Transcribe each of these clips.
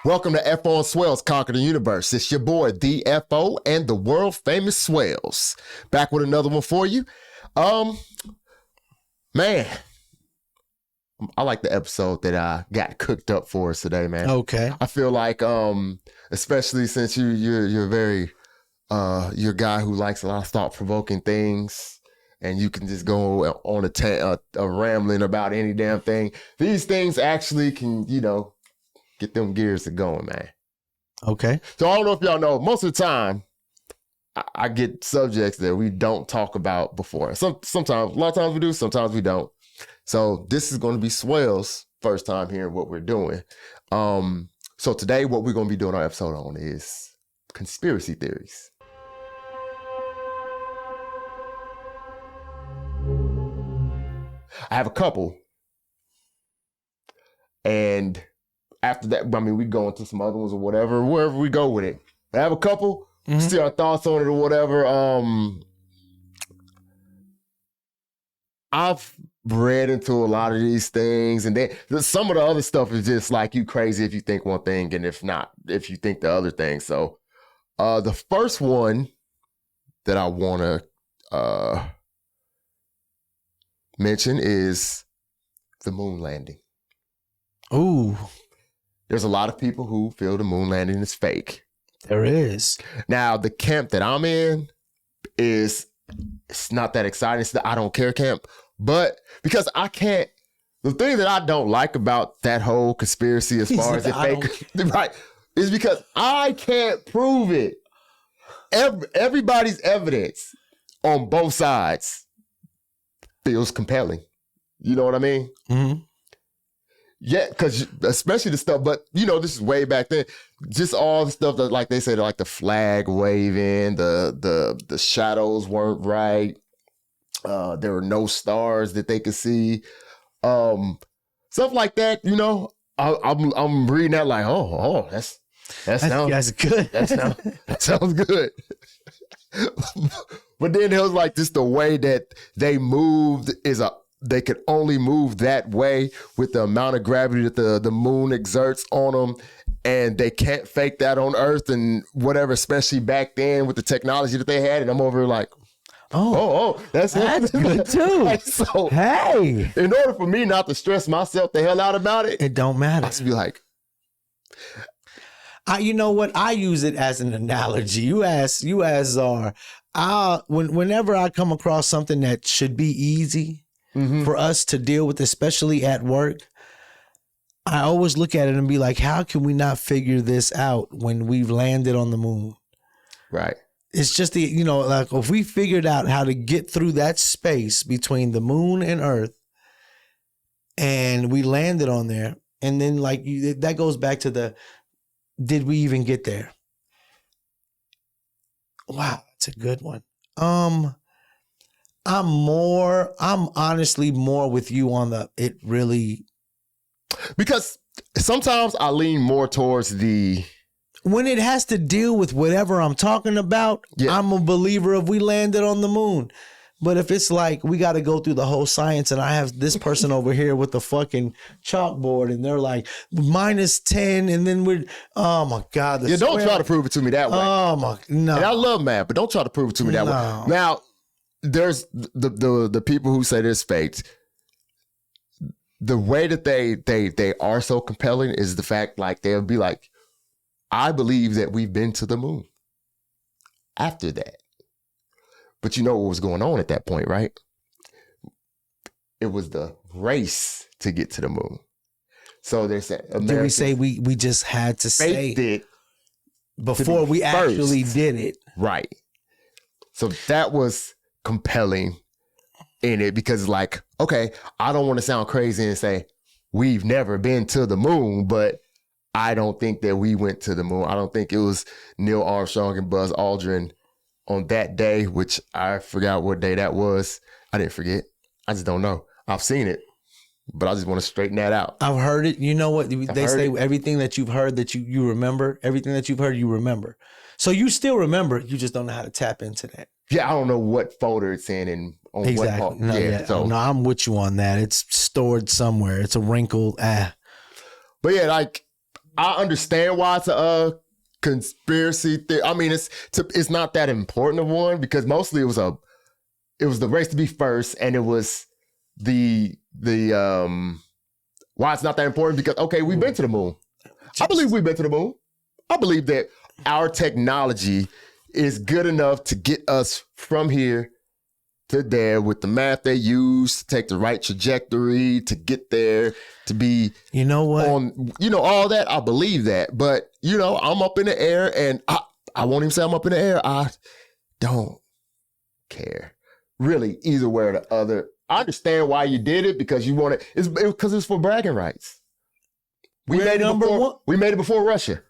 Welcome to FO on Swellz, Conquer the Universe. It's your boy, the FO, and the world famous Swellz. Back with another one for you. Man, I like the episode that I got cooked up for us today, man. Okay. I feel like, especially since you're very, you're a guy who likes a lot of thought-provoking things, and you can just go on a rambling about any damn thing. These things actually can, get them gears going, man. Okay. So I don't know if y'all know, most of the time, I get subjects that we don't talk about before. Sometimes, a lot of times we do, sometimes we don't. So this is going to be Swellz' first time hearing what we're doing. So today, what we're going to be doing our episode on is conspiracy theories. I have a couple. And after that, I mean, we go into some other ones or whatever, wherever we go with it. I have a couple, see our thoughts on it or whatever. I've read into a lot of these things, and then some of the other stuff is just like you crazy if you think one thing, and if not, if you think the other thing. So the first one that I want to mention is the moon landing. Ooh. There's a lot of people who feel the moon landing is fake. There is. Now, the camp that I'm in it's not that exciting. It's the I don't care camp. But because I can't, the thing that I don't like about that whole conspiracy as far as it fake, right, is because I can't prove it. Everybody's evidence on both sides feels compelling. You know what I mean? Mm-hmm. Yeah, because especially the stuff, but this is way back then. Just all the stuff that, like they say, like the flag waving, the shadows weren't right. There were no stars that they could see. Stuff like that. I'm reading that like, that sounds good. That sounds good. But then it was like just the way that they moved they could only move that way with the amount of gravity that the moon exerts on them. And they can't fake that on Earth and whatever, especially back then with the technology that they had. And I'm over here like, that's good too. Like, so, hey, in order for me not to stress myself the hell out about it, it don't matter. I just be like, you know what? I use it as an analogy. You ask Czar. Whenever I come across something that should be easy for us to deal with, especially at work, I always look at it and be like, how can we not figure this out when we've landed on the moon? Right. It's just like if we figured out how to get through that space between the moon and Earth and we landed on there, and then that goes back to did we even get there? Wow, that's a good one. I'm honestly more with you on it really. Because sometimes I lean more towards when it has to deal with whatever I'm talking about, I'm a believer of we landed on the moon. But if it's like we got to go through the whole science and I have this person over here with the fucking chalkboard and they're like -10 and then we're, oh my God. Don't try to prove it to me that way. Oh my, no. And I love math, but don't try to prove it to me that way. Now, there's the people who say this faked. The way that they are so compelling is the fact they'll be like, I believe that we've been to the moon after that. But you know what was going on at that point, right? It was the race to get to the moon. So they said, did we say we just had to say it before we actually did it? Right. So that was compelling in it because okay, I don't want to sound crazy and say we've never been to the moon, but I don't think that we went to the moon. I don't think it was Neil Armstrong and Buzz Aldrin on that day, which I forgot what day that was. I didn't forget. I just don't know. I've seen it, but I just want to straighten that out. I've heard it. You know what? They say everything that you've heard that you remember, everything that you've heard, you remember. So you still remember, you just don't know how to tap into that. Yeah, I don't know what folder it's in and on what part. No, I'm with you on that. It's stored somewhere. It's a wrinkle. But yeah, I understand why it's a conspiracy theory. I mean, it's not that important of one because mostly it was the race to be first, and it was the why it's not that important because okay, we've been to the moon. I believe we've been to the moon. I believe that our technology is good enough to get us from here to there with the math they use to take the right trajectory to get there to be, you know what, on, you know, all that. I believe that, but you know, I'm up in the air, and I won't even say I'm up in the air. I don't care really either way or the other. I understand why you did it because you want it. It's because it's for bragging rights. We made it before Russia.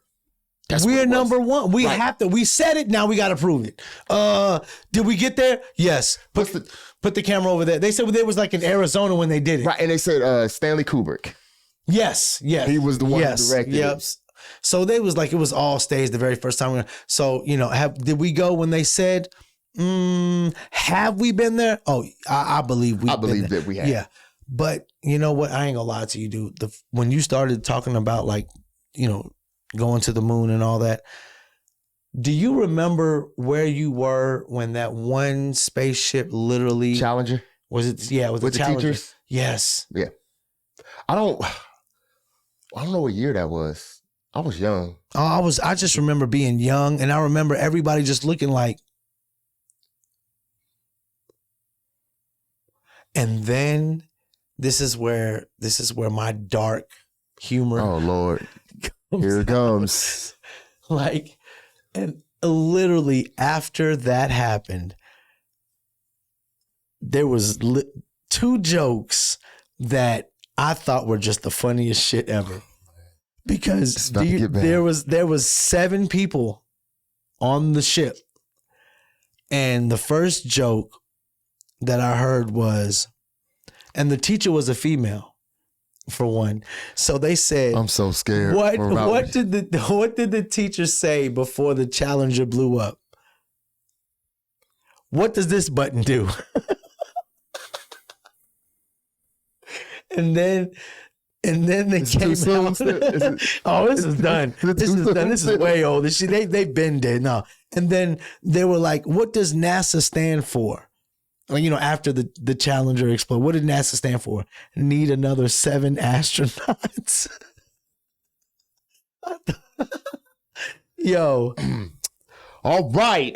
We're number one. We have to. We said it. Now we got to prove it. Did we get there? Yes. Put the camera over there. They said there was like in Arizona when they did it. Right, and they said Stanley Kubrick. Yes. He was the one who directed it. So they was like it was all staged the very first time. So you know, did we go when they said? Have we been there? Oh, I believe we. I believe that we have. Yeah, but you know what? I ain't gonna lie to you, dude. When you started talking about like, you know, going to the moon and all that, do you remember where you were when that one spaceship literally Challenger? Was it? Yeah, with the Challenger. Teachers? Yes. Yeah. I don't know what year that was. I was young. Oh, I just remember being young, and I remember everybody just looking like. And then this is where my dark humor. Oh Lord, here it comes. Like, and literally after that happened, there was two jokes that I thought were just the funniest shit ever. Because there was 7 people on the ship, and the first joke that I heard was, and the teacher was a female, for one. So they said, "I'm so scared." What did the teacher say before the Challenger blew up? What does this button do? and then they came out. Oh, this is done. This is done. This is way old. They've been dead. No. And then they were like, "What does NASA stand for?" Well, you know, after the Challenger exploded, what did NASA stand for? Need another 7 astronauts. Yo. All right.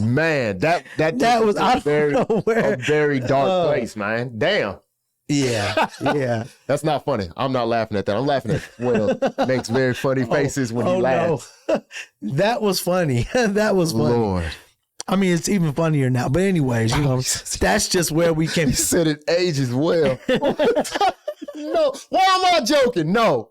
Man, that was a very dark place, man. Damn. Yeah. That's not funny. I'm not laughing at that. I'm laughing at Will makes very funny faces when he laughs. No. That was funny. That was funny. Lord. I mean, it's even funnier now. But anyways, you know, that's just where we came. You said it ages well. No. Why am I joking? No.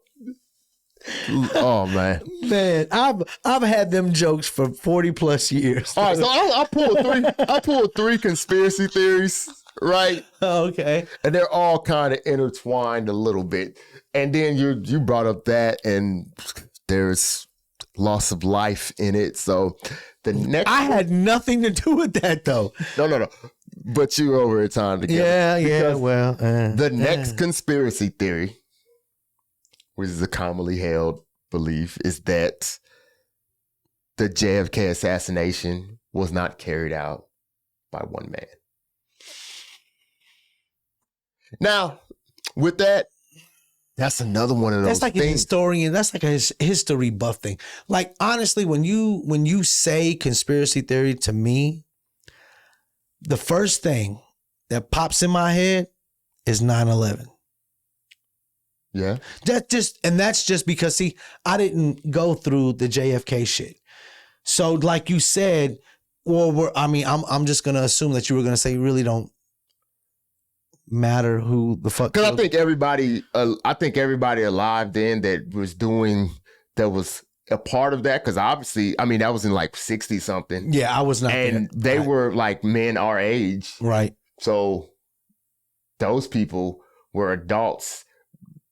Oh, man. Man, I've had them jokes for 40 plus years. All right, so I pulled 3 conspiracy theories, right? Okay. And they're all kind of intertwined a little bit. And then you brought up that, and there's loss of life in it. So I had nothing to do with that, though. No. But you were over here time together. Yeah. Well, the next conspiracy theory, which is a commonly held belief, is that the JFK assassination was not carried out by one man. Now, with that, that's another one of those. That's like things. A historian. That's like a history buff thing. Like, honestly, when you say conspiracy theory to me, the first thing that pops in my head is 9/11. Yeah. That's just because, see, I didn't go through the JFK shit. So, like you said, I'm just gonna assume that you were gonna say you really don't matter who the fuck. Because I think everybody alive then that was a part of that. Because obviously, I mean, that was in like 60 something. Yeah, I was not. And they were like men our age. Right. So those people were adults.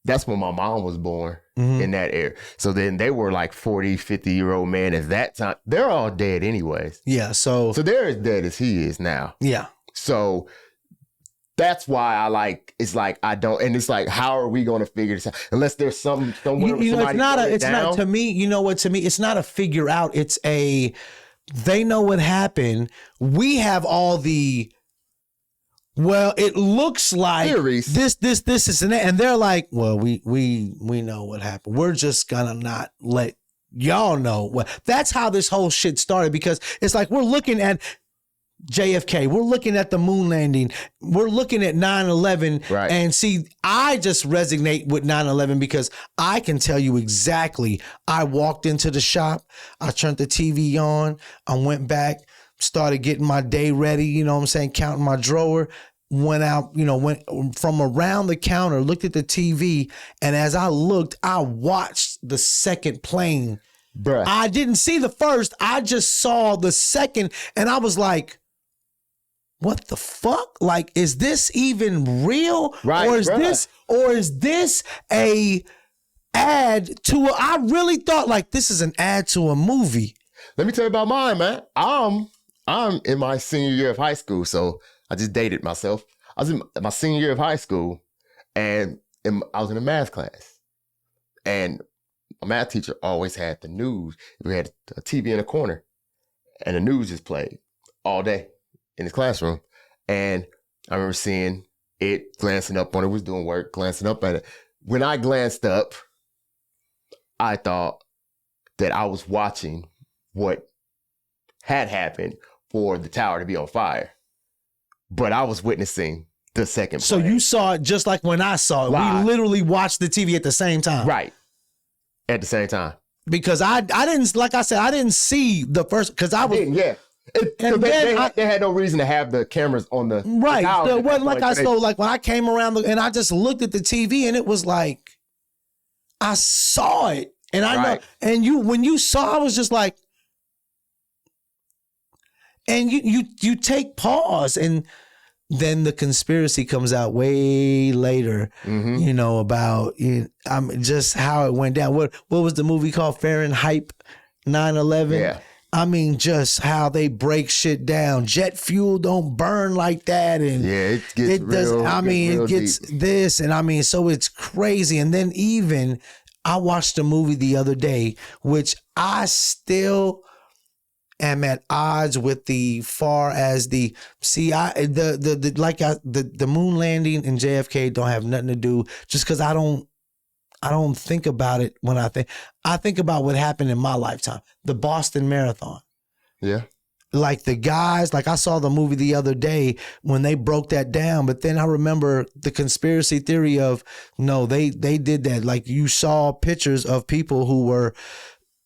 That's when my mom was born, in that era. So then they were like 40, 50-year-old men at that time. They're all dead anyways. Yeah. So they're as dead as he is now. Yeah. So that's why it's like I don't, and it's like, how are we going to figure this out unless there's somewhere it's not to me. You know what? To me, it's not a figure out. It's a they know what happened. We have all the. Well, it looks like theories. This is an, and they're like, well, we know what happened. We're just gonna not let y'all know. Well, that's how this whole shit started, because it's like we're looking at JFK, we're looking at the moon landing, we're looking at 9/11, right. And see, I just resonate with 9/11 because I can tell you exactly. I walked into the shop, I turned the TV on, I went back, started getting my day ready, you know what I'm saying, counting my drawer, went out, went from around the counter, looked at the TV, and as I looked, I watched the second plane. Bruh. I didn't see the first, I just saw the second, and I was like, what the fuck? Like, is this even real? Right, or is this a ad to I really thought like this is an ad to a movie. Let me tell you about mine, man. I'm in my senior year of high school, so I just dated myself. I was in my senior year of high school, and I was in a math class. And my math teacher always had the news. We had a TV in a corner, and the news just played all day in his classroom. And I remember seeing it, glancing up on it, was doing work, glancing up at it. When I glanced up, I thought that I was watching what had happened for the tower to be on fire. But I was witnessing the second plane. So you saw it just like when I saw it. Live. We literally watched the TV at the same time. Right. At the same time. Because I didn't, like I said, I didn't see the first, because I was. Yeah. They had no reason to have the cameras on the right. The like when I came around and I just looked at the TV and it was like, I saw it. And I know, and when you saw, I was just like, and you take pause, and then the conspiracy comes out way later, about just how it went down. What was the movie called? Fahrenheit 9/11? Yeah. I mean, just how they break shit down. Jet fuel don't burn like that, and it gets real. It gets deep. this, and so it's crazy. And then even I watched a movie the other day, which I still am at odds with the moon landing and JFK don't have nothing to do, just because I don't think about it when I think about what happened in my lifetime. The Boston Marathon. Yeah. Like the guys, like I saw the movie the other day when they broke that down, but then I remember the conspiracy theory of, no, they did that. Like you saw pictures of people who were,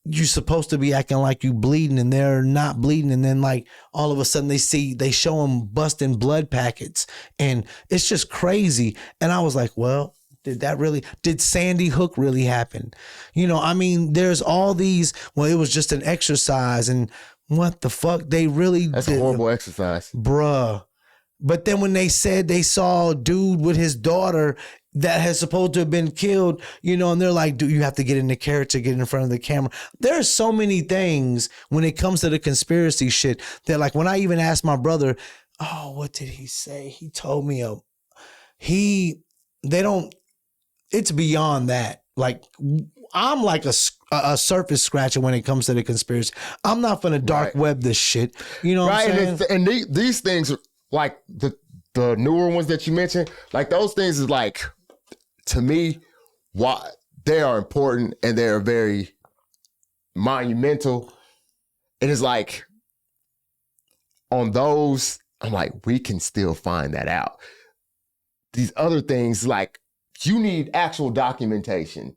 you're supposed to be acting like you bleeding and they're not bleeding. And then like all of a sudden they show them busting blood packets, and it's just crazy. And I was like, well, did Sandy Hook really happen? There's all these, well, it was just an exercise, and what the fuck? That's a horrible exercise. Bruh. But then when they said they saw a dude with his daughter that has supposed to have been killed, and they're like, dude, you have to get in the character, get in front of the camera. There's so many things when it comes to the conspiracy shit that, like, when I even asked my brother, oh, what did he say? He told me it's beyond that. Like, I'm like a surface scratcher when it comes to the conspiracy. I'm not gonna dark web this shit. You know what I'm saying? And these things, like the newer ones that you mentioned, like those things is like, to me, why they are important and they are very monumental. And it's like, on those, I'm like, we can still find that out. These other things, like, you need actual documentation.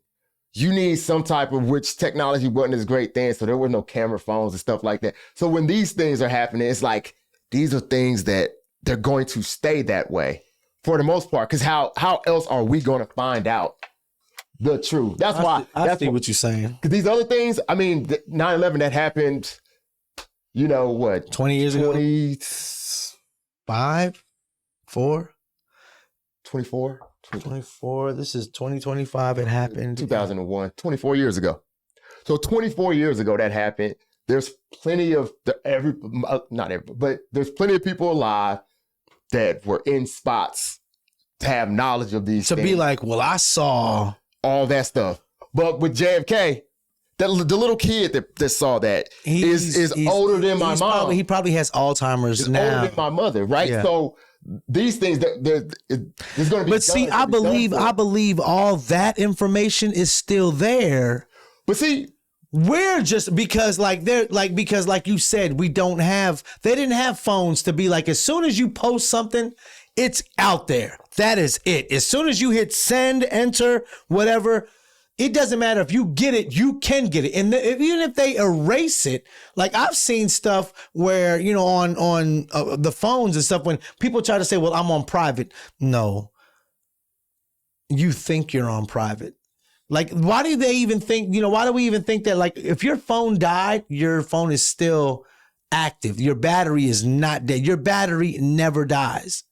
You need some type of, which technology wasn't as great then, so there were no camera phones and stuff like that. So when these things are happening, it's like, these are things that they're going to stay that way for the most part. Because how else are we going to find out the truth? That's why. I see what you're saying. Because these other things, 9/11 that happened, 20 years ago? 5? 4? 24? 24. This is 2025. It happened 2001, 24 years ago. So 24 years ago that happened. There's plenty of but there's plenty of people alive that were in spots to have knowledge of these to things. be like, well, I saw all that stuff. But with JFK, the little kid that saw that is older than my mom. He probably has Alzheimer's now. Older than my mother, right? Yeah. So these things there's going to be. But see, I believe all that information is still there. But see, we're just because like you said, they didn't have phones to be like, as soon as you post something, it's out there. That is it. As soon as you hit send, enter, whatever, it doesn't matter if you get it, you can get it. And even if they erase it, like I've seen stuff where, on the phones and stuff, when people try to say, well, I'm on private. No, you think you're on private. Like, why do they even think, why do we even think that, like, if your phone died, your phone is still active. Your battery is not dead. Your battery never dies.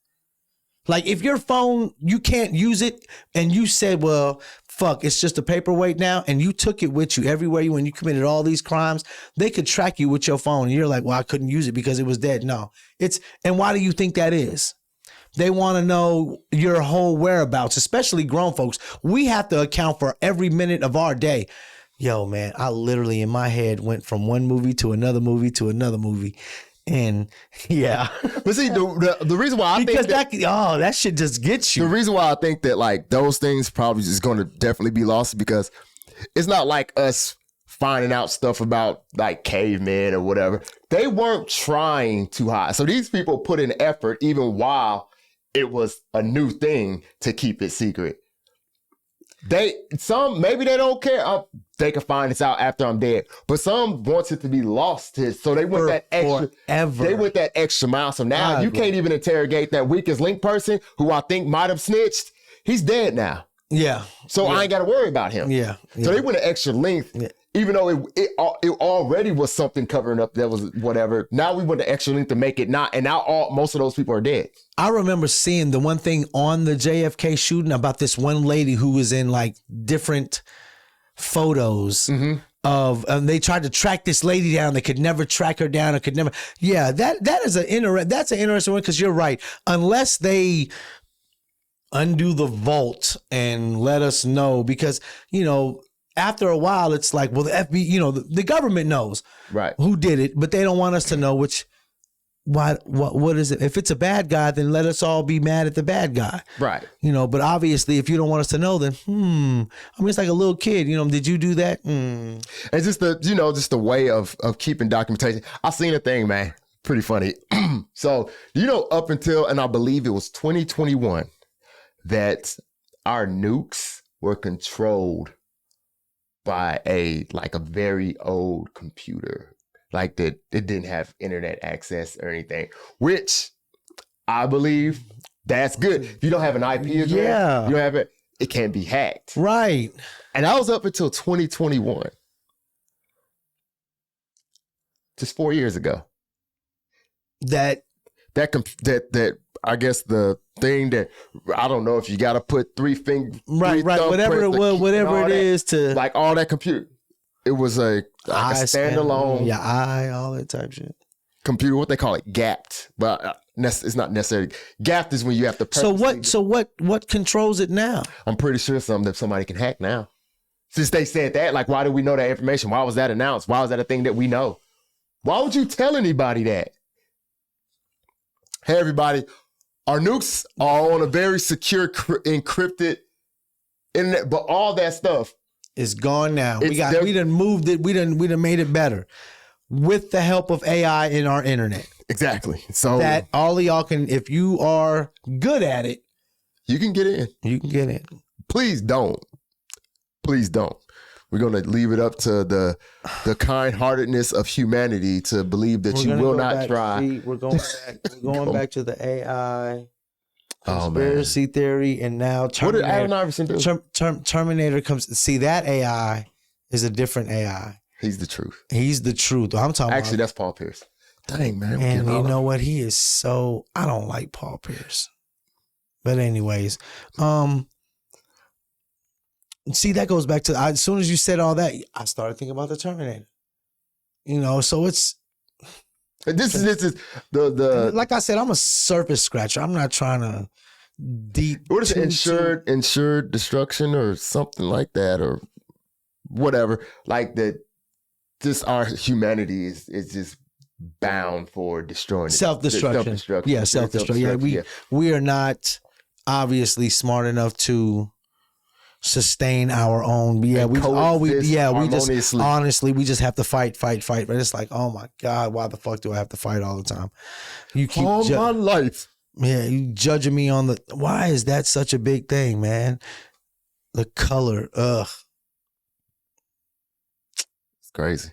Like, if your phone, you can't use it and you said, well, fuck, it's just a paperweight now, and you took it with you everywhere when you committed all these crimes, they could track you with your phone. And you're like, well, I couldn't use it because it was dead. No, and why do you think that is? They want to know your whole whereabouts, especially grown folks. We have to account for every minute of our day. Yo, man, I literally in my head went from one movie to another movie to another movie. And yeah. But see, the reason why I think that shit just gets you. The reason why I think that like those things probably is going to definitely be lost because it's not like us finding out stuff about like cavemen or whatever. They weren't trying too hard. So these people put in effort even while it was a new thing to keep it secret. Maybe they don't care. They can find this out after I'm dead. But some wants it to be lost. So they went that extra. Forever. They went that extra mile. So now you can't even interrogate that weakest link person who I think might have snitched. He's dead now. Yeah. So I ain't got to worry about him. Yeah. So they went an extra length. Yeah. Even though it already was something covering up that was whatever. Now we went the extra length to make it not. And now most of those people are dead. I remember seeing the one thing on the JFK shooting about this one lady who was in like different photos of, they tried to track this lady down. They could never track her down. Yeah, that's an interesting one because you're right. Unless they undo the vault and let us know, because, after a while, it's like, well, the FBI, the government knows who did it, but they don't want us to know what is it? If it's a bad guy, then let us all be mad at the bad guy. Right. But obviously, if you don't want us to know, then, it's like a little kid, did you do that? It's just the way of keeping documentation. I seen a thing, man, pretty funny. So, up until, and I believe it was 2021, that our nukes were controlled by a very old computer, like that it didn't have internet access or anything, which I believe that's good. If you don't have an IP address, you don't have it can't be hacked. Right. And that was up until 2021. Just 4 years ago. That I guess the thing that I don't know if you got to put three fingers, whatever it is to like all that compute. It was a standalone, all that type shit. Computer, what they call it, gapped, but it's not necessarily gapped. Is when you have to. So what controls it now? I'm pretty sure somebody can hack now. Since they said that, like, why do we know that information? Why was that announced? Why was that a thing that we know? Why would you tell anybody that? Hey, everybody. Our nukes are on a very secure, encrypted internet, but all that stuff is gone now. We done moved it. We done made it better with the help of AI in our internet. Exactly. So that all of y'all can, if you are good at it, you can get in. You can get in. Please don't. Please don't. We're going to leave it up to the kind-heartedness of humanity to believe that you will not try. We're going back. We're going back to the AI conspiracy theory, and now Terminator. What did Allen Iverson do? Terminator comes. See, that AI is a different AI. He's the truth. He's the truth. I'm talking. Actually, that's Paul Pierce. Dang, man. And you know what? He is so. I don't like Paul Pierce. But anyways, see, that goes back to, as soon as you said all that, I started thinking about the Terminator. So This is the like I said, I'm a surface scratcher. I'm not trying to deep. What is it? Insured destruction or something like that, or whatever. Like that, just our humanity is just bound for destroying Self-destruction. Yeah, self-destruction. Yeah, we are not obviously smart enough to sustain our own. Yeah, we just honestly we just have to fight. But it's like, oh my God, why the fuck do I have to fight all the time? You keep all my life. Yeah, you judging me on why is that such a big thing, man? The color, ugh. It's crazy.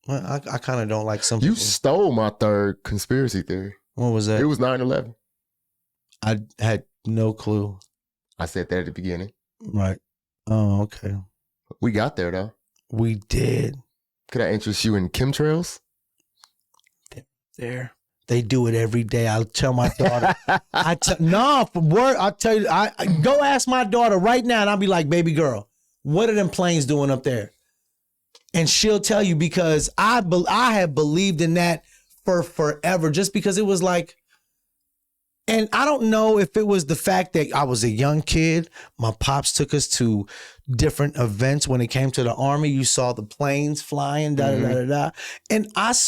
Well, I kind of don't like some You people. stole my third conspiracy theory. What was that? It was 9/11. I had no clue. I said that at the beginning. Right. Oh, okay. We got there, though. We did. Could I interest you in chemtrails? There. They do it every day. I'll tell my daughter. I'll tell you, I go ask my daughter right now and I'll be like, baby girl, what are them planes doing up there? And she'll tell you, because I have believed in that for forever, just because it was like, and I don't know if it was the fact that I was a young kid. My pops took us to different events when it came to the Army. You saw the planes flying, And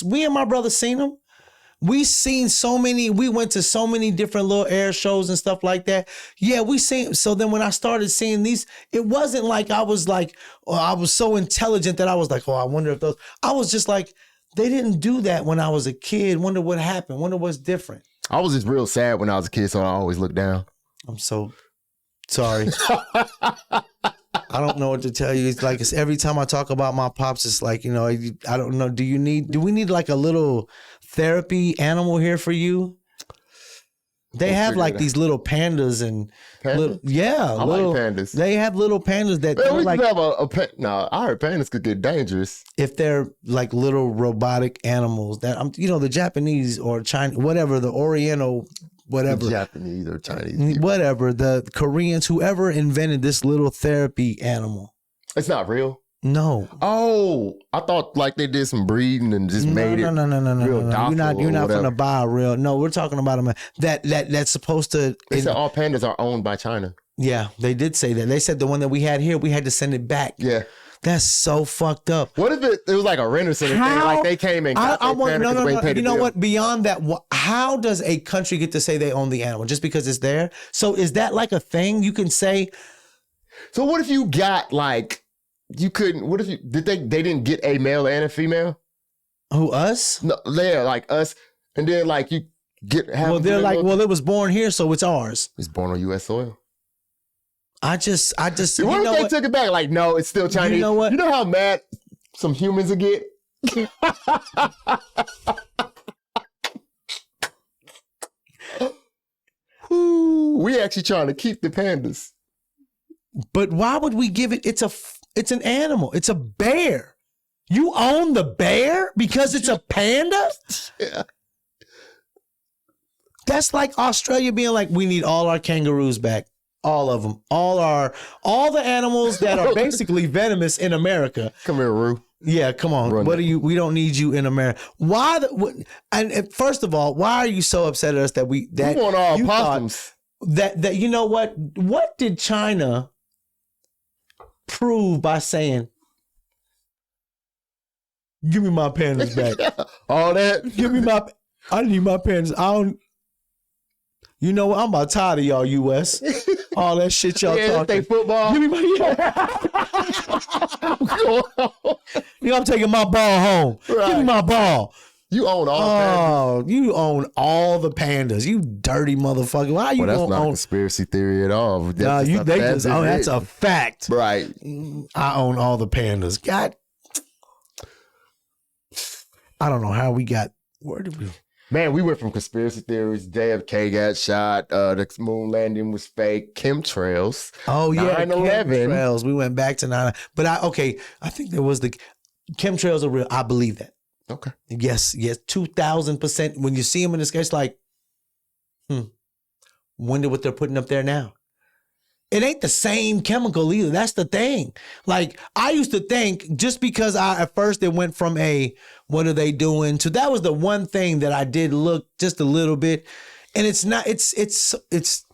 we and my brother seen them. We went to so many different little air shows and stuff like that. Yeah, we seen. So then when I started seeing these, it wasn't like I was so intelligent that I was like, oh, I wonder if those, I was just like, they didn't do that when I was a kid. Wonder what happened. Wonder what's different. I was just real sad when I was a kid, so I always looked down. I'm so sorry. I don't know what to tell you. It's like, it's every time I talk about my pops, it's like, you know, I don't know. Do we need like a little therapy animal here for you? They have like these little pandas and pandas? I like pandas. They have little pandas that we like have no, I heard pandas could get dangerous if they're like little robotic animals that the Japanese or China, whatever, the Oriental, whatever, the Japanese or Chinese, whatever, the Koreans, whoever invented this little therapy animal. It's not real. No. Oh, I thought like they did some breeding and just made it. No. You're not gonna buy a real. No, we're talking about them that's supposed to. They said all pandas are owned by China. Yeah, they did say that. They said the one that we had here, we had to send it back. Yeah. That's so fucked up. What if it was like a renter center thing? Like they came and got their panda because they paid the bill. You know what? Beyond that, how does a country get to say they own the animal just because it's there? So is that like a thing you can say? So what if you got like. You couldn't. What if they didn't get a male and a female? Who, us? No, they're like us, and then like you get. They're like, it was born here, so it's ours. It's born on U.S. soil. I just. What if they took it back? Like, no, it's still Chinese. You know what? You know how mad some humans will get. We actually trying to keep the pandas. But why would we give it? It's an animal. It's a bear. You own the bear because it's a panda? Yeah. That's like Australia being like, we need all our kangaroos back. All of them. All the animals that are basically venomous in America. Come here, Roo. Yeah, come on. We don't need you in America. Why? And first of all, why are you so upset at us that we want all possums? That you know what? What did China prove by saying, give me my pandas back? All that? I need my pandas. You know what? I'm about tired of y'all U.S. All that shit y'all talking. They football. Give me my, I'm taking my ball home. Right. Give me my ball. You own all the pandas. Oh, you own all the pandas. You dirty motherfucker. Why you that's not a conspiracy theory at all. That's a fact. Right. I own all the pandas. God. I don't know how we got, where did we? Man, we went from conspiracy theories. JFK got shot. The moon landing was fake. Chemtrails. Oh, yeah. 9/11. Chemtrails. We went back to 9/11. But I think there was the chemtrails are real. I believe that. Okay. Yes, 2,000%. When you see them in the sky, it's like, wonder what they're putting up there now. it ain't the same chemical either. That's the thing. Like, I used to think just because at first it went from what are they doing to that was the one thing that I did look just a little bit. And it's not, it's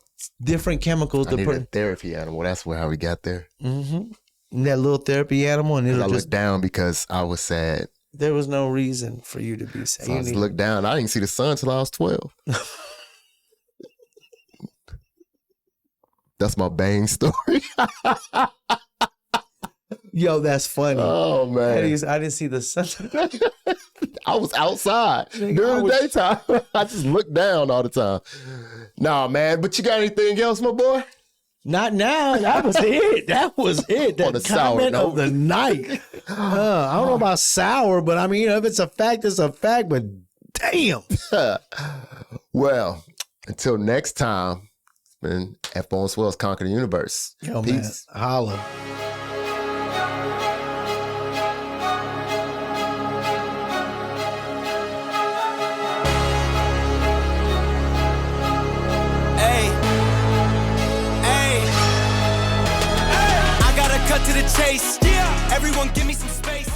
different chemicals. I needed a therapy animal. That's how we got there. Mm-hmm. That little therapy animal. And I looked down because I was sad. There was no reason for you to be sad. So I just looked down. I didn't see the sun till I was 12. That's my bang story. Yo, that's funny. Oh, man. I didn't see the sun. I was outside during the daytime. I just looked down all the time. Nah, man. But you got anything else, my boy? Not now. That was it. That was it. That comment of the night. I don't know about sour, but I mean, if it's a fact, it's a fact. But damn. Well, until next time, it's been F-Bone Swellz Conquer the Universe. Yo, Peace. Man. Holla. To the chase. Yeah. Everyone give me some space.